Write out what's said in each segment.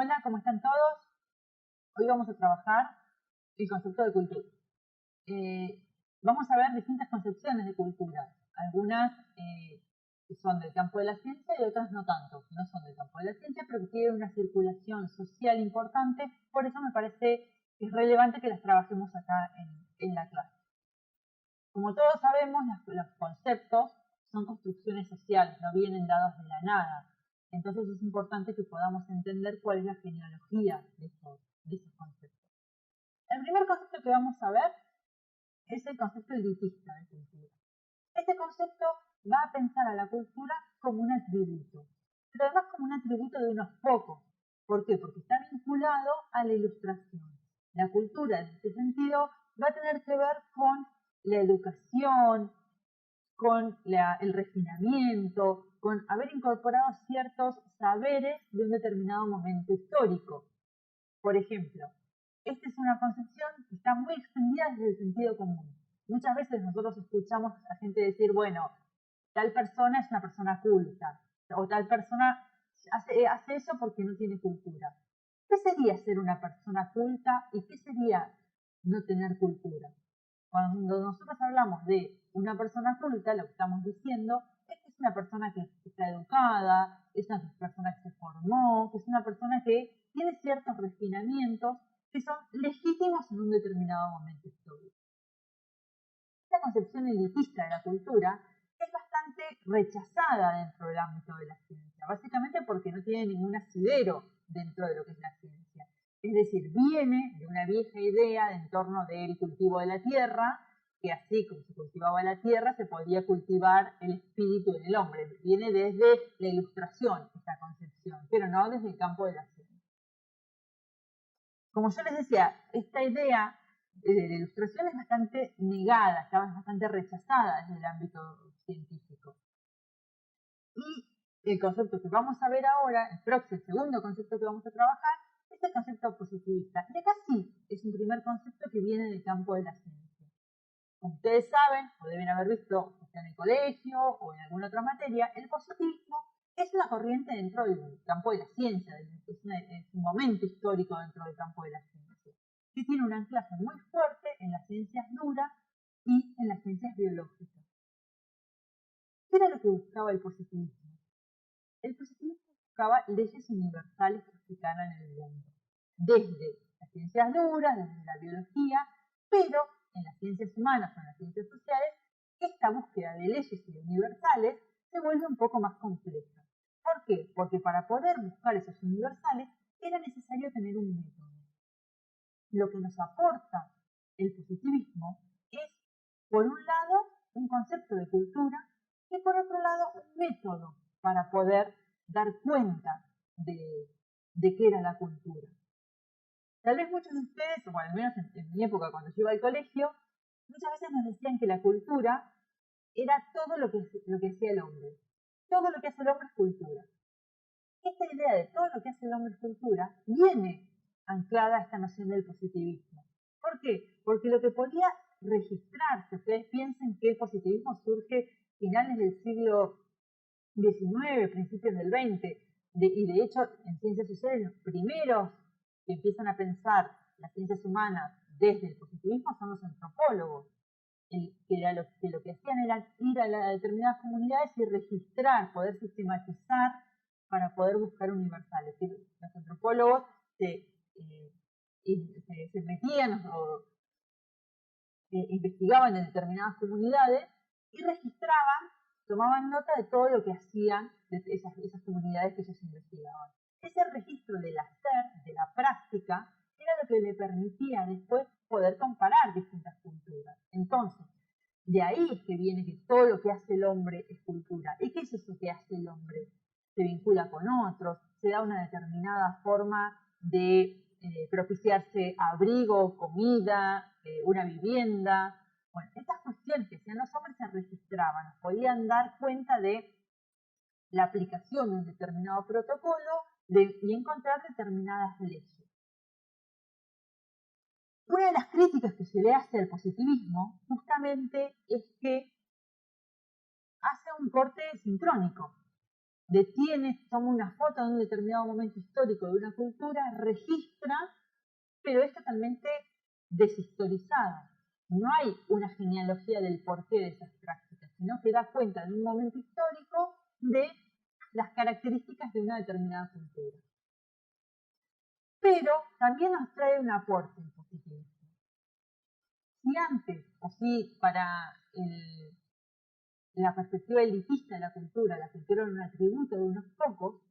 Hola, ¿cómo están todos? Hoy vamos a trabajar el concepto de cultura. Vamos a ver distintas concepciones de cultura, algunas que son del campo de la ciencia y otras no tanto, que no son del campo de la ciencia, pero que tienen una circulación social importante, por eso me parece que es relevante que las trabajemos acá en la clase. Como todos sabemos, los conceptos son construcciones sociales, no vienen dados de la nada. Entonces es importante que podamos entender cuál es la genealogía de esos conceptos. El primer concepto que vamos a ver es el concepto elitista de cultura. Este concepto va a pensar a la cultura como un atributo, pero además como un atributo de unos pocos. ¿Por qué? Porque está vinculado a la ilustración. La cultura, en este sentido, va a tener que ver con la educación, con el refinamiento, con haber incorporado ciertos saberes de un determinado momento histórico. Por ejemplo, esta es una concepción que está muy extendida desde el sentido común. Muchas veces nosotros escuchamos a gente decir, bueno, tal persona es una persona culta, o tal persona hace eso porque no tiene cultura. ¿Qué sería ser una persona culta y qué sería no tener cultura? Cuando nosotros hablamos de una persona culta, lo que estamos diciendo es que es una persona que está educada, es una persona que se formó, que es una persona que tiene ciertos refinamientos que son legítimos en un determinado momento histórico. Esta concepción elitista de la cultura es bastante rechazada dentro del ámbito de la ciencia, básicamente porque no tiene ningún asidero dentro de lo que es la ciencia. Es decir, viene de una vieja idea en torno del cultivo de la tierra, que así como se cultivaba la tierra, se podía cultivar el espíritu en el hombre. Viene desde la ilustración esta concepción, pero no desde el campo de la ciencia. Como yo les decía, esta idea de la ilustración es bastante negada, está bastante rechazada desde el ámbito científico. Y el concepto que vamos a ver ahora, el segundo concepto que vamos a trabajar, es el concepto positivista. Y acá sí, es un primer concepto que viene del campo de la ciencia. Como ustedes saben, o deben haber visto en el colegio o en alguna otra materia, el positivismo es una corriente dentro del campo de la ciencia, es un momento histórico dentro del campo de la ciencia, que tiene un anclaje muy fuerte en las ciencias duras y en las ciencias biológicas. ¿Qué era lo que buscaba el positivismo? El positivismo buscaba leyes universales que aplicaran en el mundo, desde las ciencias duras, desde la biología, pero en las ciencias humanas o en las ciencias sociales, esta búsqueda de leyes universales se vuelve un poco más compleja. ¿Por qué? Porque para poder buscar esos universales era necesario tener un método. Lo que nos aporta el positivismo es, por un lado, un concepto de cultura y por otro lado, un método para poder dar cuenta de qué era la cultura. Tal vez muchos de ustedes, o al menos en mi época cuando yo iba al colegio, muchas veces nos decían que la cultura era todo lo que hacía el hombre. Todo lo que hace el hombre es cultura. Esta idea de todo lo que hace el hombre es cultura viene anclada a esta noción del positivismo. ¿Por qué? Porque lo que podía registrarse, ustedes piensen que el positivismo surge finales del siglo XIX, principios del XX, y de hecho en ciencias sociales los primeros que empiezan a pensar las ciencias humanas desde el positivismo son los antropólogos, que lo que hacían era ir a las determinadas comunidades y registrar, poder sistematizar para poder buscar universales. Los antropólogos se metían o investigaban en determinadas comunidades y registraban, tomaban nota de todo lo que hacían de esas comunidades que ellos investigaban. Ese registro del hacer, de la práctica, era lo que le permitía después poder comparar distintas culturas. Entonces, de ahí es que viene que todo lo que hace el hombre es cultura. ¿Y qué es eso que hace el hombre? Se vincula con otros, se da una determinada forma de propiciarse abrigo, comida, una vivienda. Bueno, estas cuestiones que hacían los hombres se registraban, nos podían dar cuenta de la aplicación de un determinado protocolo y encontrar determinadas leyes. Una de las críticas que se le hace al positivismo justamente es que hace un corte sincrónico. detiene, toma una foto de un determinado momento histórico de una cultura, registra, pero es totalmente deshistorizada. No hay una genealogía del porqué de esas prácticas, sino que da cuenta en un momento histórico de las características de una determinada cultura. Pero también nos trae un aporte en positivismo. Si antes, o si para la perspectiva elitista de la cultura era un atributo de unos pocos,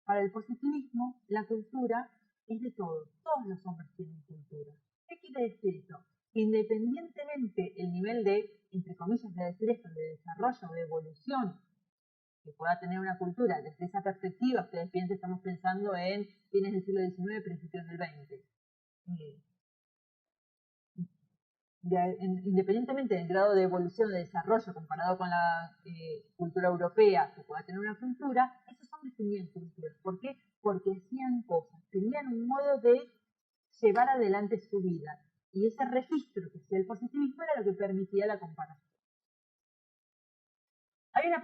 para el positivismo la cultura es de todos los hombres tienen cultura. ¿Qué quiere decir eso? Que independientemente el nivel de, entre comillas, de decir esto, de desarrollo, de evolución, que pueda tener una cultura, desde esa perspectiva, ustedes piensen, estamos pensando en fines del siglo XIX, principios del XX. Independientemente del grado de evolución, de desarrollo comparado con la cultura europea que pueda tener una cultura, esos hombres tenían cultura. ¿Por qué? Porque hacían cosas, tenían un modo de llevar adelante su vida. Y ese registro que hacía el positivismo era lo que permitía la comparación. Hay una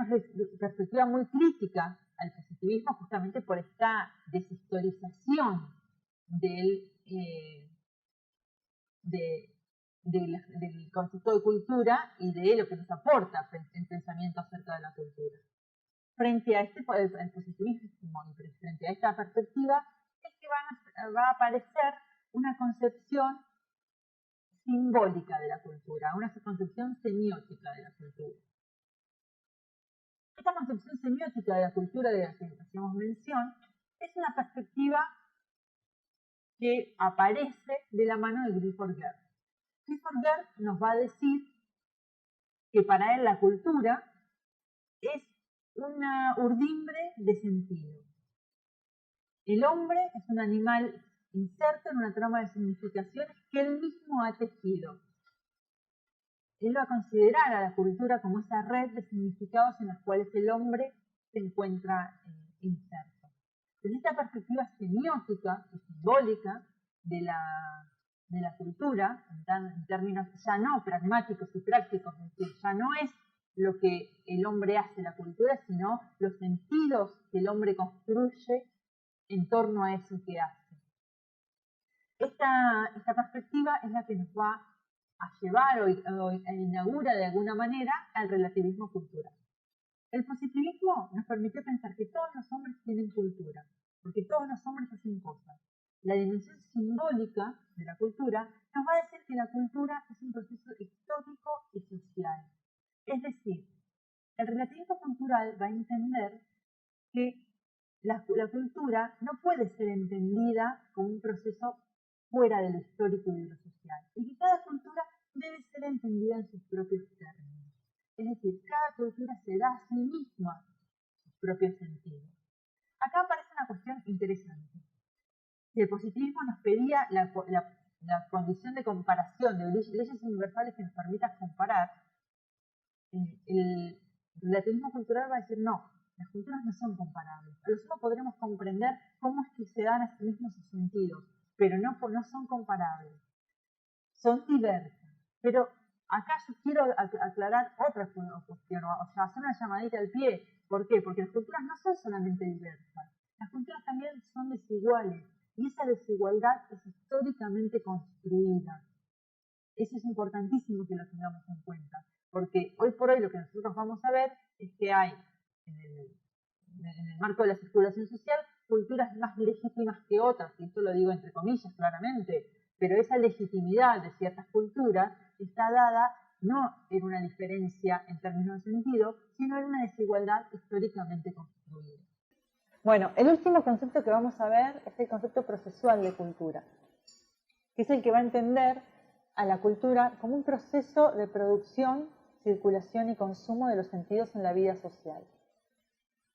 perspectiva muy crítica al positivismo justamente por esta deshistorización del concepto de cultura y de lo que nos aporta el pensamiento acerca de la cultura. Frente a el positivismo y frente a esta perspectiva es que va a aparecer una concepción simbólica de la cultura, una concepción semiótica de la cultura. Esta concepción semiótica de la cultura de la que hacíamos mención es una perspectiva que aparece de la mano de Clifford Geertz. Clifford Geertz nos va a decir que para él la cultura es una urdimbre de sentido. El hombre es un animal inserto en una trama de significaciones que él mismo ha tejido. Él va a considerar a la cultura como esa red de significados en las cuales el hombre se encuentra inserto. Desde esta perspectiva semiótica y simbólica de la cultura, en términos ya no pragmáticos y prácticos, es decir, ya no es lo que el hombre hace la cultura, sino los sentidos que el hombre construye en torno a eso que hace. Esta perspectiva es la que nos va a llevar o inaugura de alguna manera al relativismo cultural. El positivismo nos permitió pensar que todos los hombres tienen cultura, porque todos los hombres hacen cosas. La dimensión simbólica de la cultura nos va a decir que la cultura es un proceso histórico y social. Es decir, el relativismo cultural va a entender que la cultura no puede ser entendida como un proceso fuera de lo histórico y de lo social, y que cada cultura debe ser entendida en sus propios términos. Es decir, cada cultura se da a sí misma sus propios sentidos. Acá aparece una cuestión interesante. Si el positivismo nos pedía la condición de comparación, de leyes universales que nos permitan comparar, el relativismo cultural va a decir no, las culturas no son comparables. A lo sumo podremos comprender cómo es que se dan a sí mismos sus sentidos, pero no son comparables. Son diversas. Pero acá yo quiero aclarar otra cuestión, o sea, hacer una llamadita al pie. ¿Por qué? Porque las culturas no son solamente diversas, las culturas también son desiguales, y esa desigualdad es históricamente construida. Eso es importantísimo que lo tengamos en cuenta, porque hoy por hoy lo que nosotros vamos a ver es que hay, en el marco de la circulación social, culturas más legítimas que otras, y esto lo digo entre comillas claramente, pero esa legitimidad de ciertas culturas está dada no en una diferencia en términos de sentido, sino en una desigualdad históricamente construida. Bueno, el último concepto que vamos a ver es el concepto procesual de cultura, que es el que va a entender a la cultura como un proceso de producción, circulación y consumo de los sentidos en la vida social.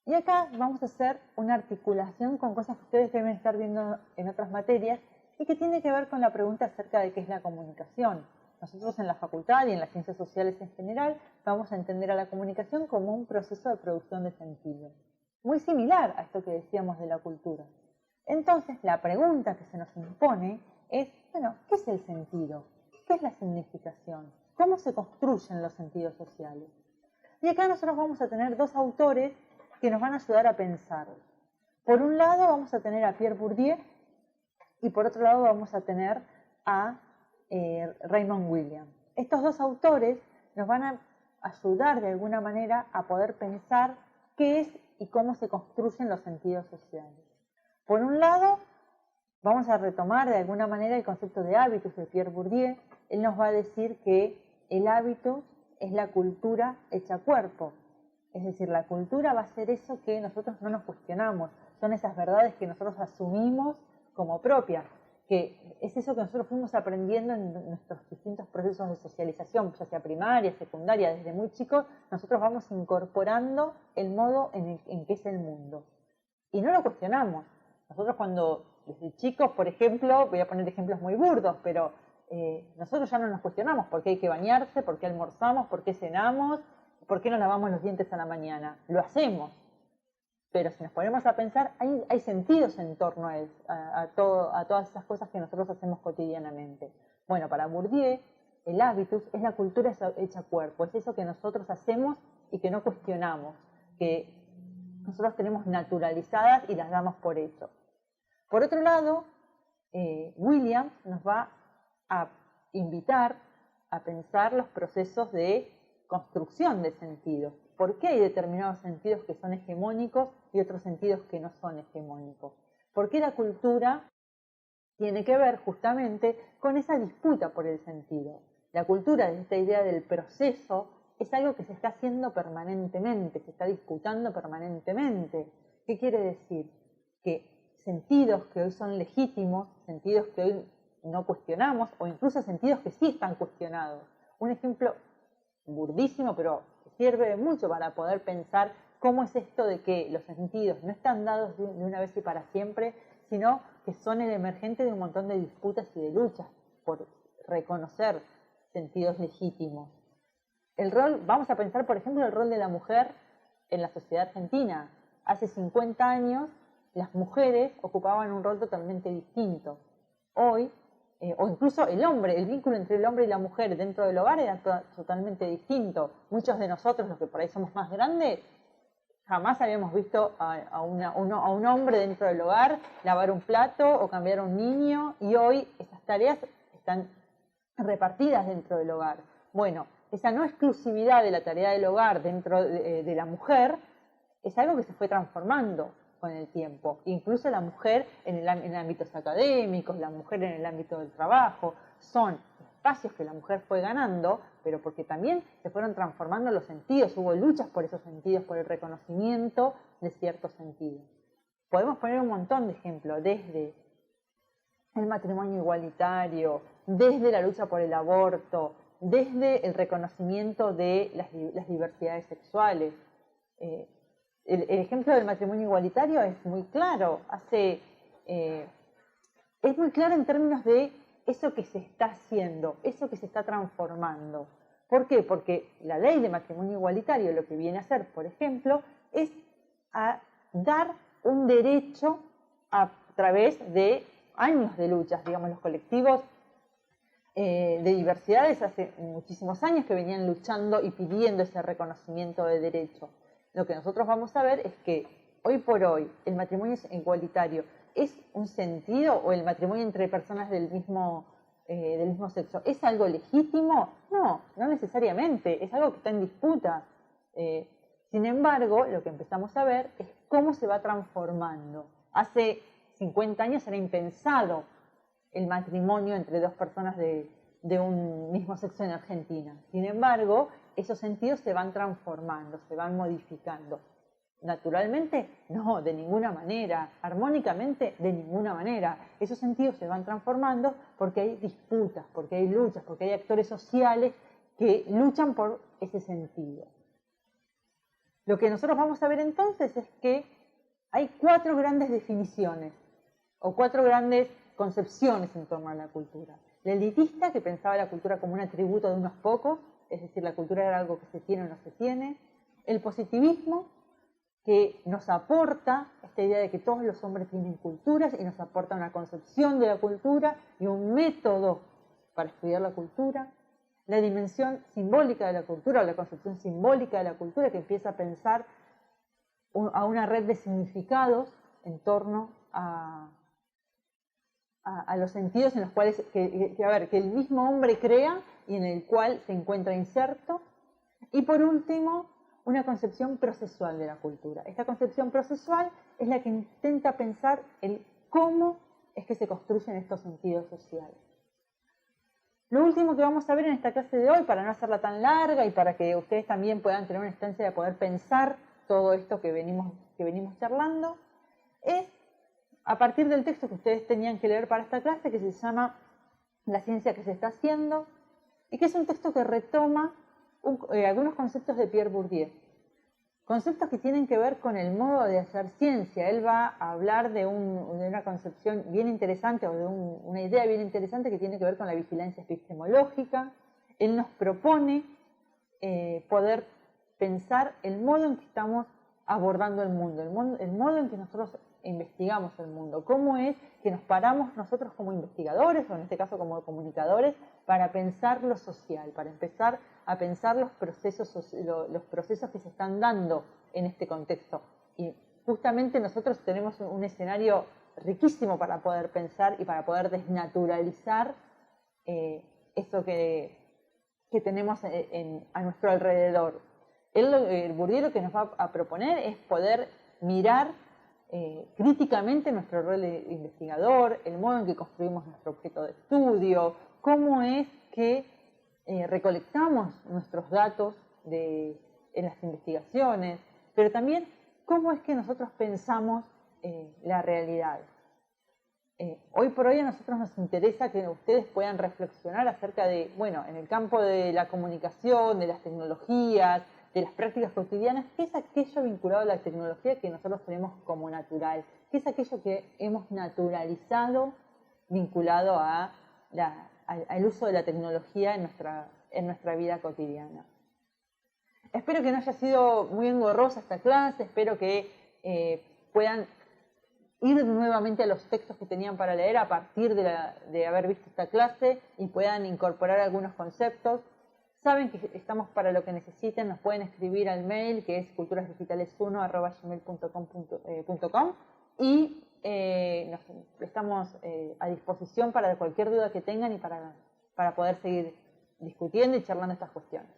Y acá vamos a hacer una articulación con cosas que ustedes deben estar viendo en otras materias y que tiene que ver con la pregunta acerca de qué es la comunicación. Nosotros en la facultad y en las ciencias sociales en general vamos a entender a la comunicación como un proceso de producción de sentido, muy similar a esto que decíamos de la cultura. Entonces, la pregunta que se nos impone es, bueno, ¿qué es el sentido? ¿Qué es la significación? ¿Cómo se construyen los sentidos sociales? Y acá nosotros vamos a tener dos autores que nos van a ayudar a pensar. Por un lado vamos a tener a Pierre Bourdieu y por otro lado vamos a tener a Raymond Williams. Estos dos autores nos van a ayudar de alguna manera a poder pensar qué es y cómo se construyen los sentidos sociales. Por un lado, vamos a retomar de alguna manera el concepto de hábitus de Pierre Bourdieu. Él nos va a decir que el hábito es la cultura hecha cuerpo. Es decir, la cultura va a ser eso que nosotros no nos cuestionamos. Son esas verdades que nosotros asumimos como propias, que es eso que nosotros fuimos aprendiendo en nuestros distintos procesos de socialización, ya sea primaria, secundaria, desde muy chicos, nosotros vamos incorporando el modo en que es el mundo. Y no lo cuestionamos. Nosotros cuando, desde chicos, por ejemplo, voy a poner ejemplos muy burdos, pero nosotros ya no nos cuestionamos por qué hay que bañarse, por qué almorzamos, por qué cenamos, por qué nos lavamos los dientes a la mañana. Lo hacemos. Pero si nos ponemos a pensar, hay sentidos en torno a todas esas cosas que nosotros hacemos cotidianamente. Bueno, para Bourdieu, el hábitus es la cultura hecha cuerpo, es eso que nosotros hacemos y que no cuestionamos, que nosotros tenemos naturalizadas y las damos por hecho. Por otro lado, Williams nos va a invitar a pensar los procesos de construcción de sentidos. ¿Por qué hay determinados sentidos que son hegemónicos y otros sentidos que no son hegemónicos? ¿Por qué la cultura tiene que ver justamente con esa disputa por el sentido? La cultura, desde esta idea del proceso, es algo que se está haciendo permanentemente, se está disputando permanentemente. ¿Qué quiere decir? Que sentidos que hoy son legítimos, sentidos que hoy no cuestionamos, o incluso sentidos que sí están cuestionados. Un ejemplo burdísimo, pero que sirve mucho para poder pensar cómo es esto de que los sentidos no están dados de una vez y para siempre, sino que son el emergente de un montón de disputas y de luchas por reconocer sentidos legítimos. Vamos a pensar, por ejemplo, el rol de la mujer en la sociedad argentina. Hace 50 años, las mujeres ocupaban un rol totalmente distinto. Hoy, o incluso el vínculo entre el hombre y la mujer dentro del hogar era totalmente distinto. Muchos de nosotros, los que por ahí somos más grandes, jamás habíamos visto a un hombre dentro del hogar lavar un plato o cambiar a un niño, y hoy esas tareas están repartidas dentro del hogar. Bueno, esa no exclusividad de la tarea del hogar dentro de la mujer es algo que se fue transformando con el tiempo. Incluso la mujer en ámbitos académicos, la mujer en el ámbito del trabajo, son espacios que la mujer fue ganando, pero porque también se fueron transformando los sentidos, hubo luchas por esos sentidos, por el reconocimiento de ciertos sentidos. Podemos poner un montón de ejemplos, desde el matrimonio igualitario, desde la lucha por el aborto, desde el reconocimiento de las diversidades sexuales. El ejemplo del matrimonio igualitario es muy claro. Es muy claro en términos de eso que se está haciendo, eso que se está transformando. ¿Por qué? Porque la ley de matrimonio igualitario lo que viene a hacer, por ejemplo, es a dar un derecho a través de años de luchas. Digamos, los colectivos de diversidades hace muchísimos años que venían luchando y pidiendo ese reconocimiento de derecho. Lo que nosotros vamos a ver es que hoy por hoy el matrimonio igualitario es un sentido, o el matrimonio entre personas del mismo sexo es algo legítimo. No, no necesariamente, es algo que está en disputa. Sin embargo, lo que empezamos a ver es cómo se va transformando. Hace 50 años era impensado el matrimonio entre dos personas de un mismo sexo en Argentina. Sin embargo, esos sentidos se van transformando, se van modificando. Naturalmente, no, de ninguna manera. Armónicamente, de ninguna manera. Esos sentidos se van transformando porque hay disputas, porque hay luchas, porque hay actores sociales que luchan por ese sentido. Lo que nosotros vamos a ver entonces es que hay 4 grandes definiciones o 4 grandes concepciones en torno a la cultura. La elitista, que pensaba la cultura como un atributo de unos pocos, es decir, la cultura era algo que se tiene o no se tiene. El positivismo, que nos aporta esta idea de que todos los hombres tienen culturas y nos aporta una concepción de la cultura y un método para estudiar la cultura. La dimensión simbólica de la cultura, o la concepción simbólica de la cultura, que empieza a pensar a una red de significados en torno a los sentidos en los cuales que el mismo hombre crea y en el cual se encuentra inserto. Y por último, una concepción procesual de la cultura. Esta concepción procesual es la que intenta pensar el cómo es que se construyen estos sentidos sociales. Lo último que vamos a ver en esta clase de hoy, para no hacerla tan larga y para que ustedes también puedan tener una instancia de poder pensar todo esto que venimos charlando, es a partir del texto que ustedes tenían que leer para esta clase, que se llama La ciencia que se está haciendo, y que es un texto que retoma algunos conceptos de Pierre Bourdieu. Conceptos que tienen que ver con el modo de hacer ciencia. Él va a hablar de una concepción bien interesante o de una idea bien interesante que tiene que ver con la vigilancia epistemológica. Él nos propone poder pensar el modo en que estamos abordando el mundo, el modo en que nosotros investigamos el mundo, cómo es que nos paramos nosotros como investigadores, o en este caso como comunicadores, para pensar lo social, para empezar a pensar los procesos que se están dando en este contexto. Y justamente nosotros tenemos un escenario riquísimo para poder pensar y para poder desnaturalizar eso que tenemos a nuestro alrededor. El Bourdieu lo que nos va a proponer es poder mirar críticamente nuestro rol de investigador, el modo en que construimos nuestro objeto de estudio, cómo es que recolectamos nuestros datos en las investigaciones, pero también cómo es que nosotros pensamos la realidad. Hoy por hoy a nosotros nos interesa que ustedes puedan reflexionar acerca de, bueno, en el campo de la comunicación, de las tecnologías, de las prácticas cotidianas, ¿qué es aquello vinculado a la tecnología que nosotros tenemos como natural? ¿Qué es aquello que hemos naturalizado vinculado al uso de la tecnología en nuestra vida cotidiana? Espero que no haya sido muy engorrosa esta clase, espero que puedan ir nuevamente a los textos que tenían para leer a partir de haber visto esta clase y puedan incorporar algunos conceptos. Saben que estamos para lo que necesiten, nos pueden escribir al mail que es culturasdigitales1@gmail.com y estamos a disposición para cualquier duda que tengan y para poder seguir discutiendo y charlando estas cuestiones.